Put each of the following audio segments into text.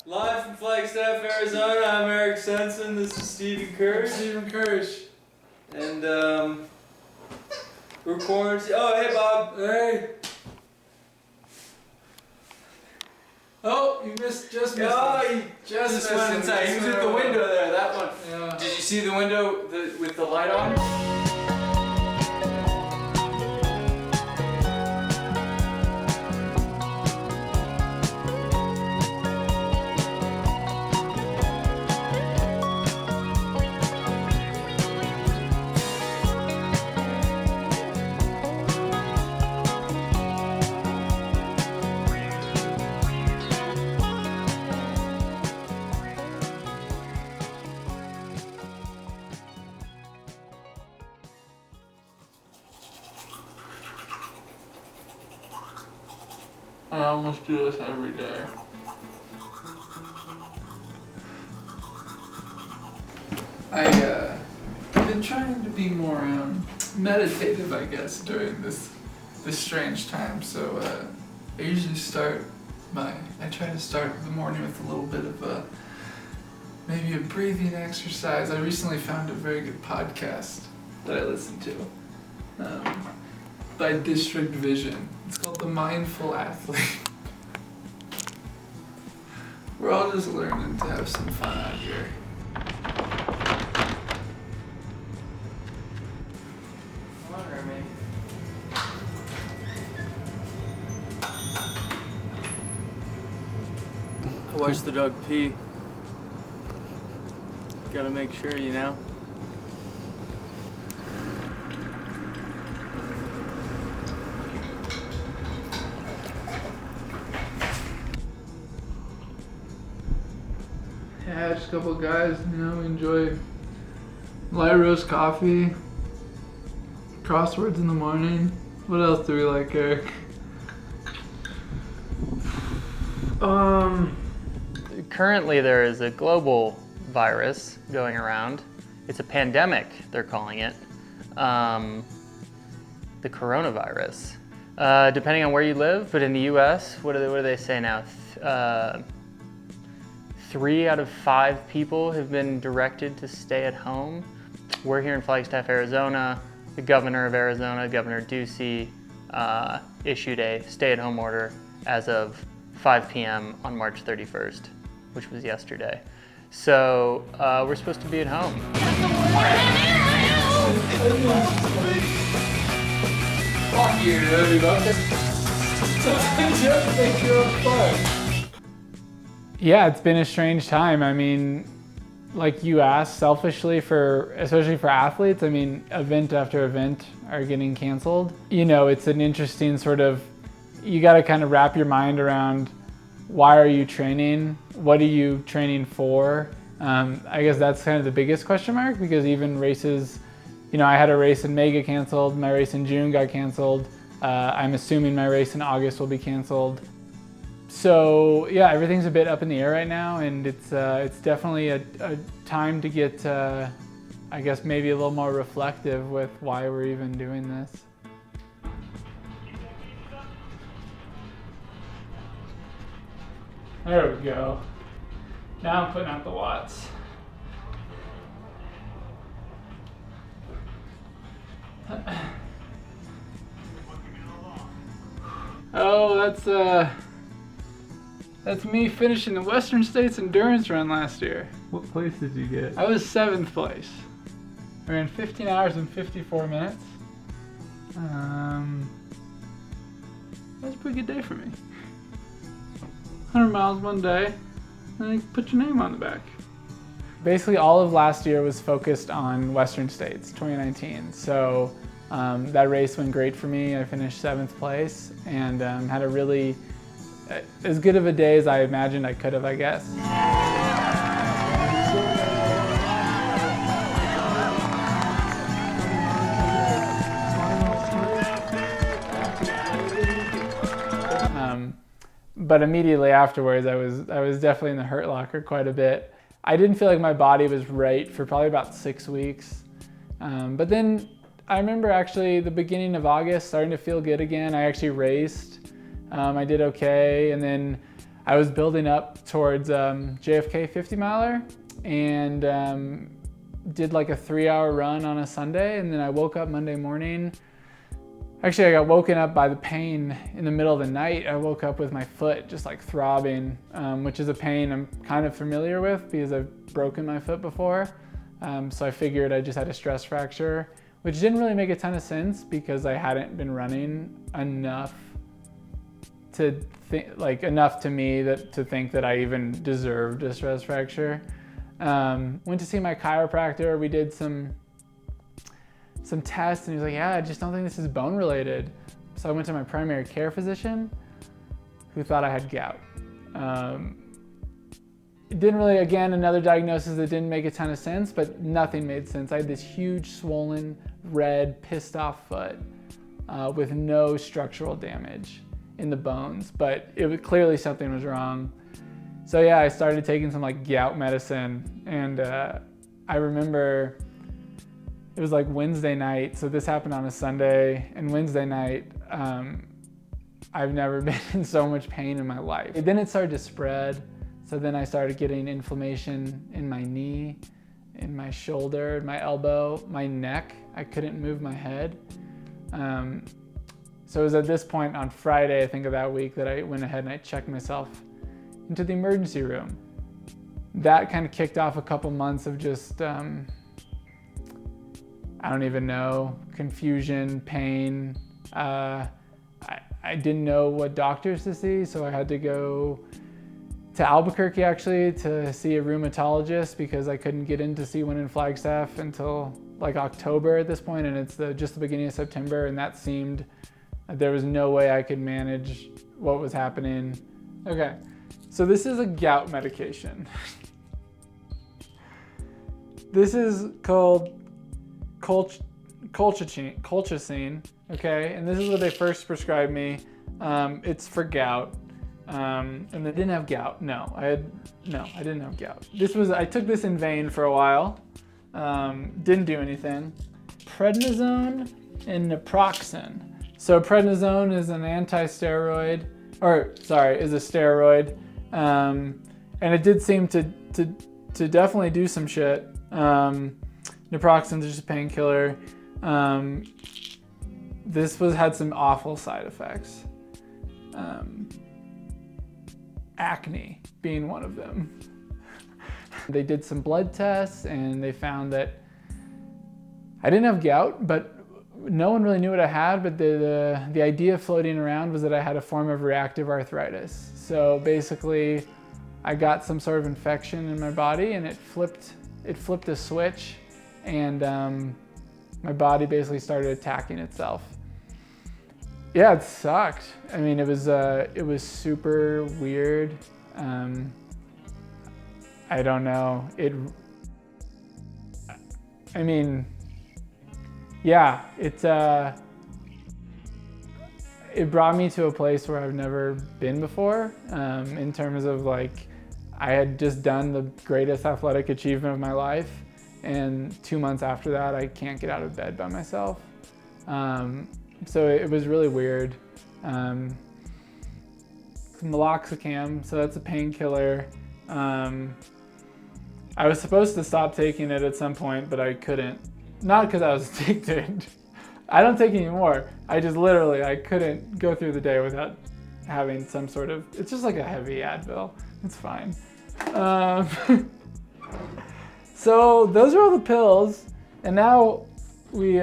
Live from Flagstaff, Arizona, I'm Eric Senseman, this is Stephen Kersh. Stephen Kersh. And we're quarantined. Oh, hey Bob. Hey. Oh, you missed, just missed Oh, just went inside. He was at the window there, that one. Yeah. Did you see the window with the light on? I almost do this every day. I've been trying to be more meditative, I guess, during this strange time. So I usually I try to start the morning with a little bit of maybe a breathing exercise. I recently found a very good podcast that I listened to by District Vision. It's called The Mindful Athlete. We're all just learning to have some fun out here. Come on, Remy. I watched the dog pee. Gotta make sure, you know? Yeah, just a couple of guys, we enjoy light roast coffee, crosswords in the morning. What else do we like, Eric? Currently there is a global virus going around. It's a pandemic, they're calling it. The coronavirus. Depending on where you live, but in the US, what do they say now? 3 out of 5 people have been directed to stay at home. We're here in Flagstaff, Arizona. The governor of Arizona, Governor Ducey, issued a stay-at-home order as of 5 p.m. on March 31st, which was yesterday. So we're supposed to be at home. Fuck you, everybody. Just make your own fun. Yeah, it's been a strange time. I mean, like you asked, selfishly, especially for athletes, I mean, event after event are getting canceled. It's an interesting you got to kind of wrap your mind around, why are you training? What are you training for? I guess that's kind of the biggest question mark, because even races, I had a race in May get canceled, my race in June got canceled. I'm assuming my race in August will be canceled. So yeah, everything's a bit up in the air right now, and it's definitely a time to get, I guess, maybe a little more reflective with why we're even doing this. There we go. Now I'm putting out the watts. Oh, that's me finishing the Western States Endurance Run last year. What place did you get? I was 7th place. I ran 15 hours and 54 minutes. That's a pretty good day for me. 100 miles one day, and you put your name on the back. Basically all of last year was focused on Western States, 2019. So that race went great for me. I finished 7th place and had a really, as good of a day as I imagined I could have, I guess. But immediately afterwards, I was definitely in the hurt locker quite a bit. I didn't feel like my body was right for probably about 6 weeks. But then I remember actually the beginning of August starting to feel good again. I actually raced. I did okay, and then I was building up towards JFK 50 miler and did like a 3-hour run on a Sunday, and then I woke up Monday morning. Actually, I got woken up by the pain in the middle of the night. I woke up with my foot just like throbbing, which is a pain I'm kind of familiar with because I've broken my foot before. So I figured I just had a stress fracture, which didn't really make a ton of sense because I hadn't been running enough to enough to me to think that I even deserved a stress fracture. Went to see my chiropractor. We did some tests and he was like, yeah, I just don't think this is bone related. So I went to my primary care physician who thought I had gout. It didn't really, again, another diagnosis that didn't make a ton of sense, but nothing made sense. I had this huge swollen, red, pissed off foot with no structural damage in the bones, but it was clearly something was wrong. So yeah, I started taking some like gout medicine, and I remember it was like Wednesday night, so this happened on a Sunday, and Wednesday night, I've never been in so much pain in my life. Then it started to spread, so then I started getting inflammation in my knee, in my shoulder, my elbow, my neck. I couldn't move my head. So it was at this point on Friday, I think of that week, that I went ahead and I checked myself into the emergency room. That kind of kicked off a couple months of just, I don't even know, confusion, pain. I didn't know what doctors to see, so I had to go to Albuquerque actually to see a rheumatologist because I couldn't get in to see one in Flagstaff until like October at this point, and it's just the beginning of September, and that seemed there was no way I could manage what was happening. Okay, so this is a gout medication. This is called colchicine, okay? And this is what they first prescribed me. It's for gout. And they didn't have gout. No, I didn't have gout. I took this in vain for a while. Didn't do anything. Prednisone and naproxen. So prednisone is an anti-steroid, is a steroid. And it did seem to definitely do some shit. Naproxen's just a painkiller. This had some awful side effects. Acne being one of them. They did some blood tests and they found that I didn't have gout, but no one really knew what I had, but the idea floating around was that I had a form of reactive arthritis. So basically I got some sort of infection in my body and it flipped a switch, and my body basically started attacking itself. Yeah, it sucked. I mean, it was super weird. I don't know. It brought me to a place where I've never been before, in terms of like, I had just done the greatest athletic achievement of my life, and 2 months after that, I can't get out of bed by myself. So it was really weird. Meloxicam, so that's a painkiller. I was supposed to stop taking it at some point, but I couldn't. Not because I was addicted. I don't take it anymore. I couldn't go through the day without having some sort of, it's just like a heavy Advil. It's fine. So those are all the pills, and now we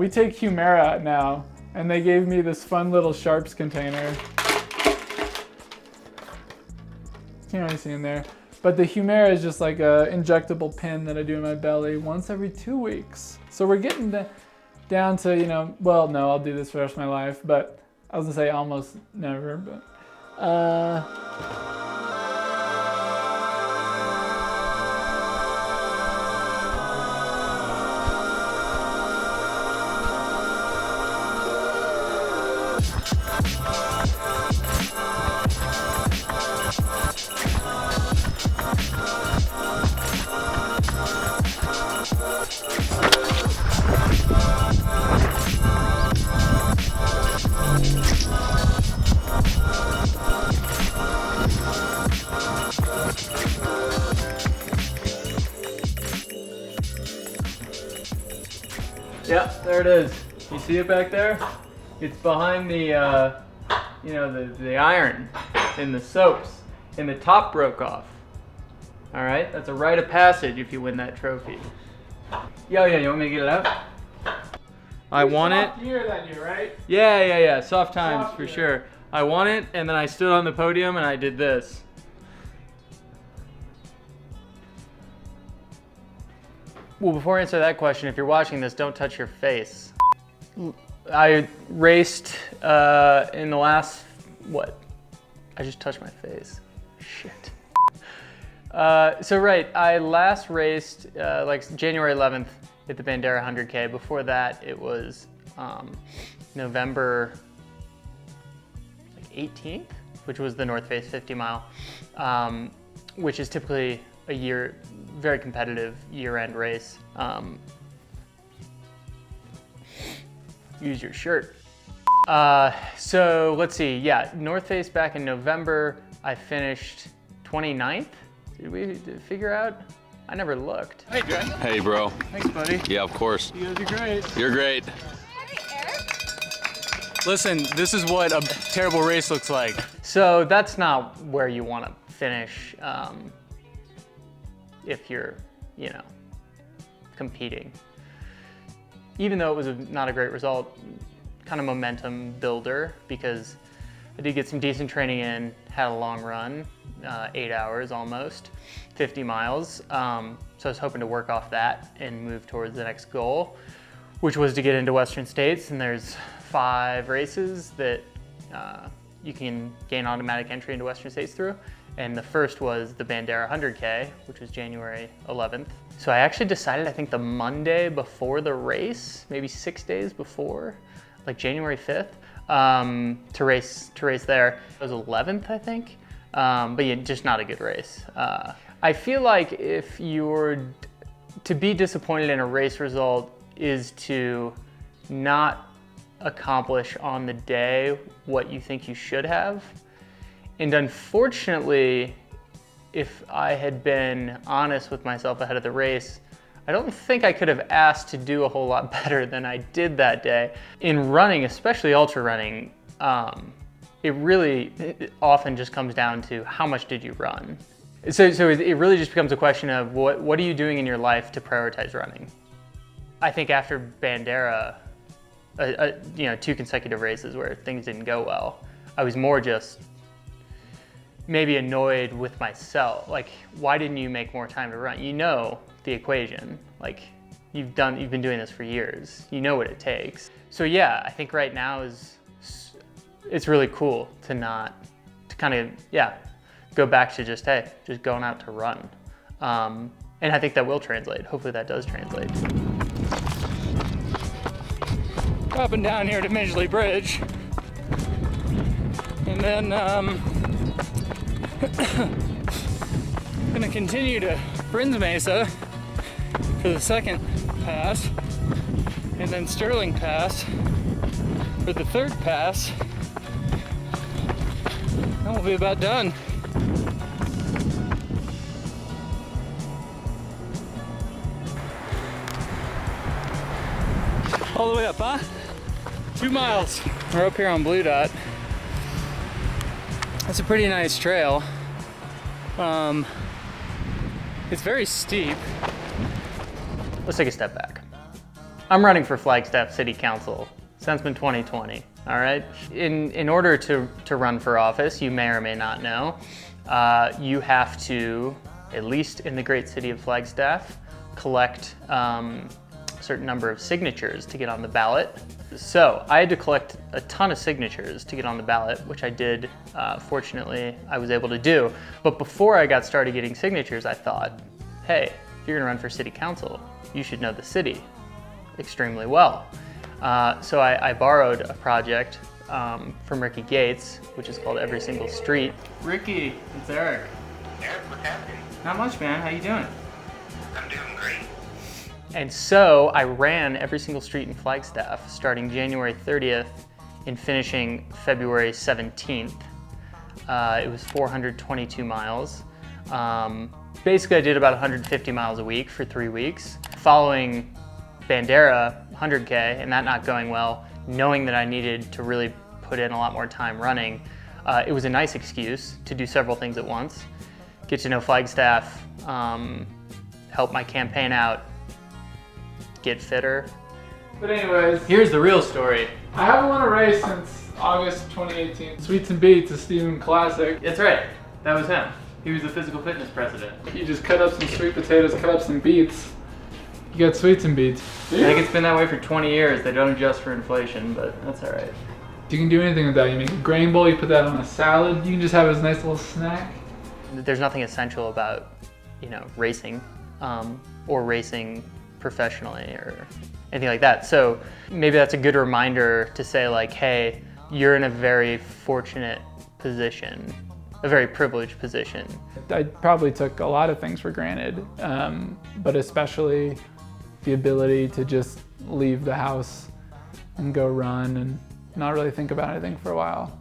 take Humira now, and they gave me this fun little Sharps container. Can't really see in there, but the Humira is just like a injectable pen that I do in my belly once every 2 weeks. So we're getting down to, well, no, I'll do this for the rest of my life, but I was gonna say almost never, but Yep, there it is. You see it back there? It's behind the, the iron in the soaps. And the top broke off. All right, that's a rite of passage if you win that trophy. Yeah, you want me to get it out? I won it. Soft year than you, right? Yeah. Soft times Soft for year. sure. I won it, and then I stood on the podium and I did this. Well, before I answer that question, if you're watching this, don't touch your face. I raced in the last, what? I just touched my face. Shit. I last raced like January 11th at the Bandera 100K. Before that, it was November 18th, which was the North Face 50 mile, which is typically a very competitive year-end race. Use your shirt. So let's see, North Face back in November, I finished 29th. Did we figure out? I never looked. Hey, Jay. Hey, bro. Thanks, buddy. Yeah, of course. You guys are great. You're great. Listen, this is what a terrible race looks like. So that's not where you want to finish if you're, competing. Even though it was not a great result, kind of momentum builder, because I did get some decent training in, had a long run, 8 hours almost, 50 miles. So I was hoping to work off that and move towards the next goal, which was to get into Western States. And there's 5 races that you can gain automatic entry into Western States through. And the first was the Bandera 100K, which was January 11th. So I actually decided, I think the Monday before the race, maybe 6 days before, like January 5th, to race there. It was 11th, I think, but yeah, just not a good race. I feel like if you're to be disappointed in a race result is to not accomplish on the day what you think you should have. And unfortunately, if I had been honest with myself ahead of the race, I don't think I could have asked to do a whole lot better than I did that day. In running, especially ultra running, it often just comes down to how much did you run. So it really just becomes a question of what are you doing in your life to prioritize running? I think after Bandera, 2 consecutive races where things didn't go well, I was more just maybe annoyed with myself. Like, why didn't you make more time to run? You know the equation. Like, you've been doing this for years. You know what it takes. So yeah, I think right now it's really cool to kind of go back to just going out to run. And I think that will translate. Hopefully that does translate. Up and down here to Midgley Bridge. And then I'm gonna continue to Brins Mesa for the second pass, and then Sterling Pass for the third pass. And we'll be about done. All the way up, huh? 2 miles. We're up here on Blue Dot. It's a pretty nice trail. It's very steep. Let's take a step back. I'm running for Flagstaff City Council, Senseman 2020, all right? In order to run for office, you may or may not know, you have to, at least in the great city of Flagstaff, collect a certain number of signatures to get on the ballot. So I had to collect a ton of signatures to get on the ballot, which I did. Fortunately, I was able to do. But before I got started getting signatures, I thought, hey, if you're gonna run for city council, you should know the city extremely well. So I borrowed a project from Ricky Gates, which is called Every Single Street. Ricky, it's Eric. Eric, what's happening? Not much, man. How you doing? I'm doing great. And so I ran every single street in Flagstaff starting January 30th and finishing February 17th. It was 422 miles. Basically, I did about 150 miles a week for 3 weeks. Following Bandera 100K and that not going well, knowing that I needed to really put in a lot more time running, it was a nice excuse to do several things at once. Get to know Flagstaff, help my campaign out, get fitter. But anyways, Here's the real story. I haven't won a race since August 2018. Sweets and Beats, a Stephen classic. That's right, that was him. He was the physical fitness president. You just cut up some sweet potatoes, cut up some beets. You got Sweets and Beats. I think it's been that way for 20 years. They don't adjust for inflation, but that's all right. You can do anything with that. You make a grain bowl, you put that on a salad. You can just have it as a nice little snack. There's nothing essential about, racing or racing professionally or anything like that. So maybe that's a good reminder to say like, hey, you're in a very fortunate position, a very privileged position. I probably took a lot of things for granted, but especially the ability to just leave the house and go run and not really think about anything for a while.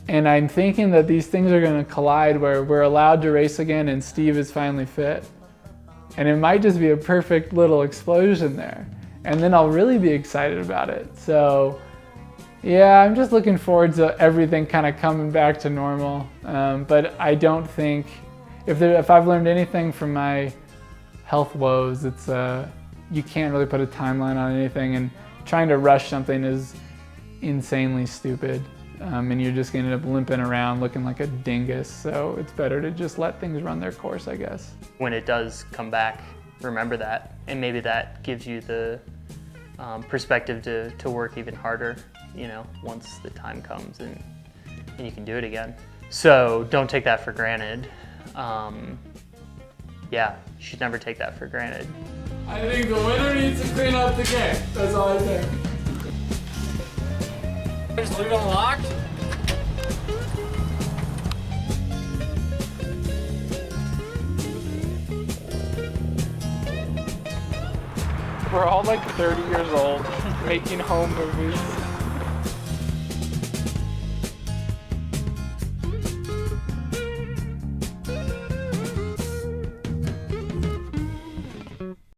And I'm thinking that these things are going to collide where we're allowed to race again and Steve is finally fit. And it might just be a perfect little explosion there. And then I'll really be excited about it. So yeah, I'm just looking forward to everything kind of coming back to normal. But I don't think, if I've learned anything from my health woes, it's you can't really put a timeline on anything, and trying to rush something is insanely stupid. And you're just gonna end up limping around looking like a dingus. So it's better to just let things run their course, I guess. When it does come back, remember that, and maybe that gives you the perspective to work even harder, once the time comes and you can do it again. So don't take that for granted. Yeah, you should never take that for granted. I think the winner needs to clean up the game. That's all I think. Just leave it unlocked? We're all like 30 years old, making home movies.